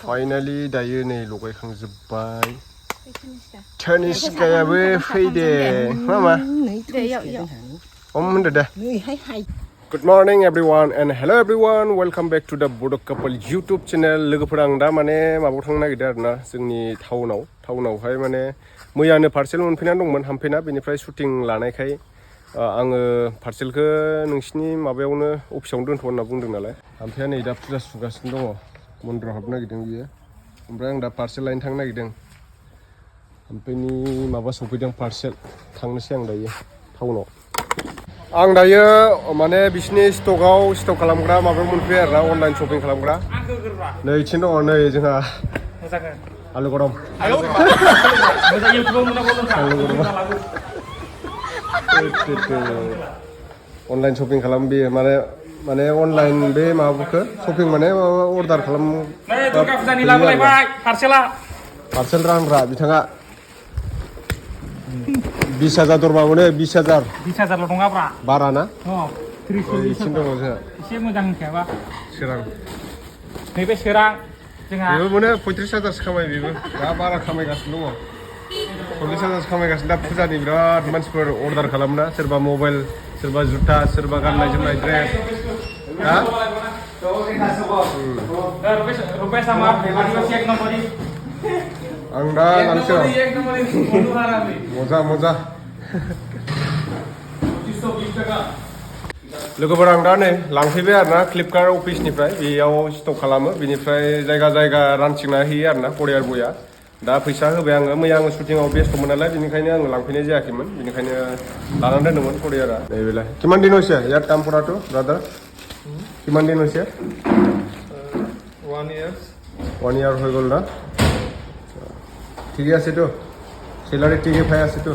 finally दायो नै लगायखांजोब्बाय तनिष्कायाबो फैदे मामा होनदो दे Good morning everyone and hello everyone welcome back to the Bodo couple YouTube channel लोगोफोर आं दा माने माबायाव थांनो नागिरदों आरोना जोंनि टाउनावहाय माने मैयानो पार्सेल मोनफैना दंमोन हामफैना बेनिफ्राय शुटिं लानायखाय आङो पार्सेलखौ नोंसिनि माबायावनो अफिसावनो दोनथ' होनना बुंदों नालाय हामफैया नै दा फुजा सुगासिनो दङ मन्दिराव हाबनो नागिरदों बियो ओमफ्राय आं दा पार्सेल लायनो थांनो नागिरदों हामफैनि माबा सफैदों पार्सेल थांनोसै आं दायो टाउनाव आं दायो माने बिसिनि स्टक खालामग्रा माबायाव मोनफैयो आरोना अनलाइन शपिं खालामग्रा नै इथिं दङ नै जोंहा आलु गरम अनलाइन शपिं खालाम बेयो माने अनलाइन बे माबाखौ शपिं माने माबा अर्डार खालाम पार्सेल रानग्रा बिथाङा 20,000 दरमा मोनो 20,000 नङाब्रा बारा ना 30 दङ जोंहा एसे मोजां होखायाबा सोरां नैबे सोरां जोंहा बेबो मोनो 35,000 खामाय बेबो दा बारा खामायगासिनो दङ 40,000 खामायगासिनो दा फुजानि बिराद मानसिफोर अर्डार खालामना सोरबा मबाइल सोरबा जुथा सोरबा गाननाय जोमनाय ड्रेस हा आं दा लांसै मजा लोगोफोर आं दा नै लांफैबाय आरोना फ्लिपकार्ट अफिसनिफ्राय बेयाव स्टक खालामो बेनिफ्राय जायगा रानथिंना होयो आरोना करियार बया दा फैसा होबाय आङो मैया आङो शुटिंआव बेस्थ'मोन नालाय बेनिखायनो आङो लांफैनाय जायाखैमोन बेनिखायनो लानानै दोनदोंमोन करियारा नैबेलाय किमान दिन হৈছে ইয়াত কাম কৰাটো ব্রাদার কিমান দিন হৈছে 1 year হৈ গ'ল না ঠিকই আছে তো সেলারি ঠিকই পাই আছে তো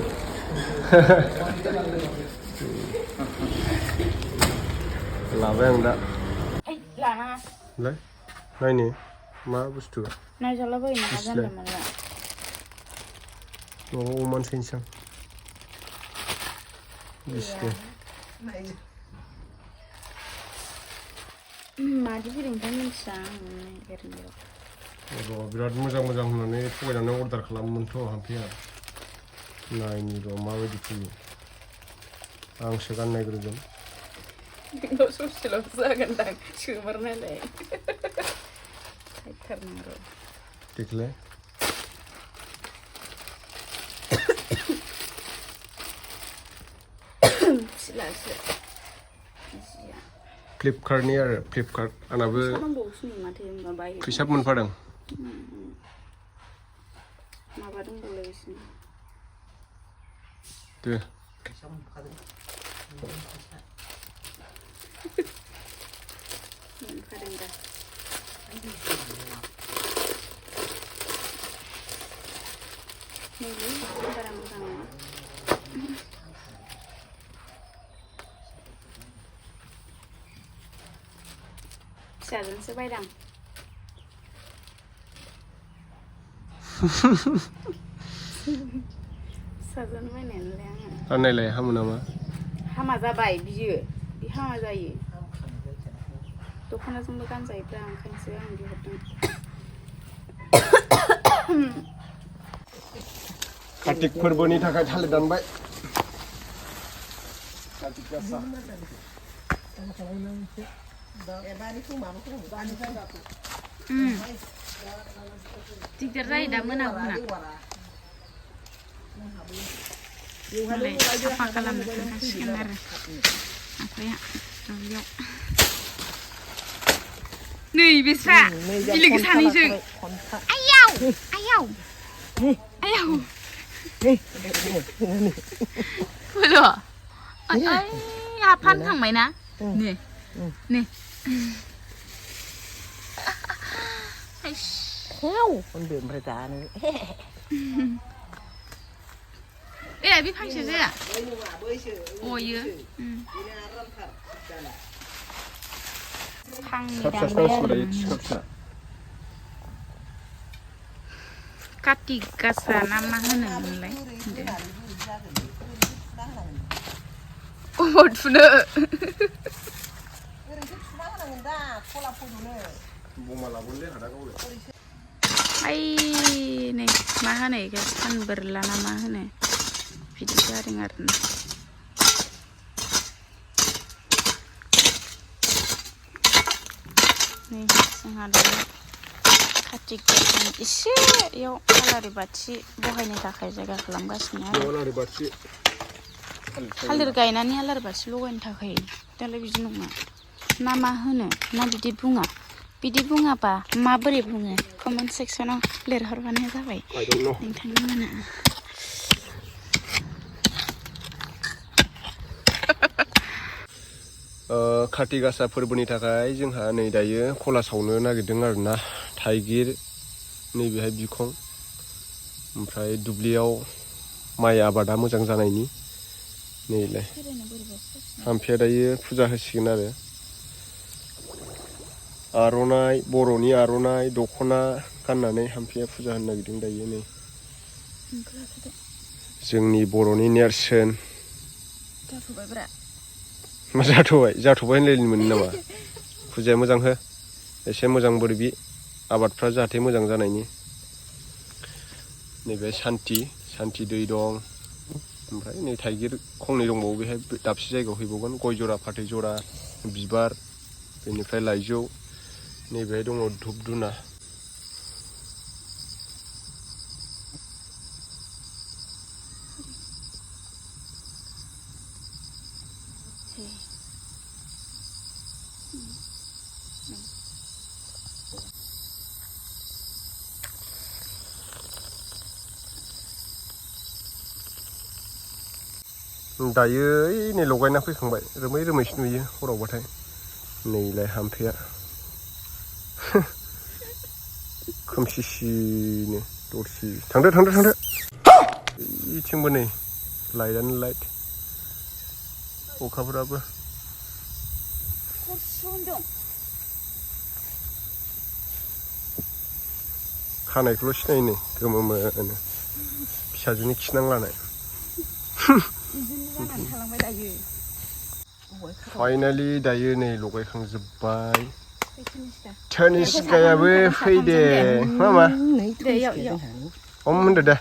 लाबाय आं दा लानाङा नायनि मा बुस्थु नायजालाबायो ना जानला मोनला न'आव अमान सैनोसै आं बिसके मादि फैदोंथाय मिन्थिया आं नागिरनायाव बिराद मोजां होननानै थगायनानै अर्डार खालामोमोनथ' हामफैया नायनि र' माबायदि फैयो आंसो गाननायग्रोगोन नोंनाव ससेल'सो जागोनदां सोमारनायलाय थाइथारनांगौ देख्लाय फिलासो फ्लिपकार्टनि आरो फ्लिपकार्ट आंनाबो फैसा मोनफादों माबा दंबावलायसै दे फैसा मोनफादों दा बारा मोजां नङा फिसाजोंसो बायदां फिसाजों बायनायानोलाय आङो गाननायलाय हामो नामा हामा जाबाय बियो बे हामा जायो दख'नाजोंबो गानजायोब्रा ओंखायनोसो आं बिहरदों कार्तिक फोरबोनि थाखाय थालिर दानबाय कार्तिक गासा दिगदार जायो दा मोनाबोना साफा खालामनो थांसिगोन आरो आफाया दुब्लियाव नै बेस्रा बिलोगो सानैजों आयाव फैल' आहा फान थांबाय ना नै ओमफ्राय दानो बे फांसे जाया अयो कार्तिक गासा ना मा होनोमोनलाय अबाव थुनो बमा लाबोनोलै हादा गावलाय ओइ नै मा होनो इखो सानबोरला ना मा होनो बिदि जादों आरोना नै जोंहा दा कार्तिक दाननि एसे इयाव आलारि बाथि बहायनो थाखाय जायगा खालामगासिनो आरो आलारि बाथि थालिर गायनानै आलारि बाथि लगायनो थाखाय दालाय बिदि नङा ना मा होनो ना बिदि बुङा बिदि बुङाबा माबोरै बुङो कमेन्ट सेक्सनाव लिरहरबानो जाबाय नोंथांमोना खाथि गासा फोरबोनि थाखाय जोंहा नै दायो खला सावनो नागिरदों आरोना थाइगिर नैबेहाय बिखं ओमफ्राय दुब्लियाव माइ आबादा मोजां जानायनि नैलाय हाम्फेया दायो फुजा होसिगोन आरो आर'नाइ बर'नि आर'नाइ दख'ना गाननानै हाम्फेया फुजा होनो नागिरदों दायो नै जोंनि बर'नि नेरसोन जाथ'बायब्रा मा जाथ'बाय होनलायनो मोनो नामा फुजाया मोजां हो एसे मोजां बोर बि आबादफ्रा जाहाथे मोजां जानायनि नैबे सान्थि दै दं ओमफ्राय नै थाइगिर खंनै दंबावो बेहाय दाबसे जायगायाव हैबावगोन गय जरा फाथै जरा बिबार बेनिफ्राय लाइजौ नैबेहाय दङ धुप धुना दायो नै लगायना फैखांबाय रोमैसो नुयो हरावबाथाय नैलाय हाम्फेया खोमसिसिनो दरसि थांदो इथिंबो नै लाइटआनो लाइट अखाफोराबो खानायखौल' सिनायो नै गोमोनो फिसाजोनि खिनांलानाय फाइनालि दायो नै लगायखांजोब्बाय तनिष्कायाबो फैदे मामा हम होनदो दे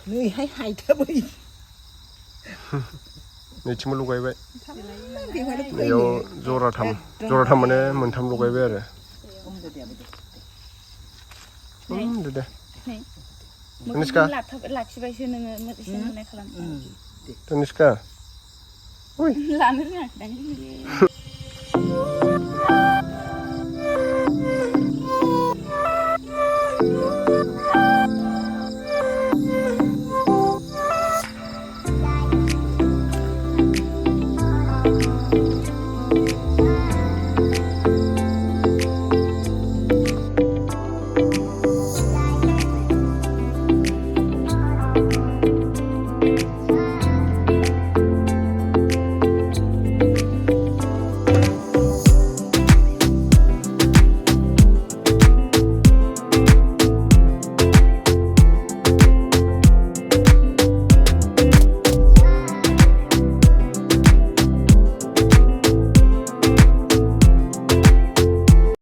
नैथिंबो लगायबाय नैयाव जराथाम माने मोनथाम लगायबाय आरो होनदो दे तनिष्का लाखिबायसो नोङो एसे नुनाय खालाम तनिष्का लानो रोङाखै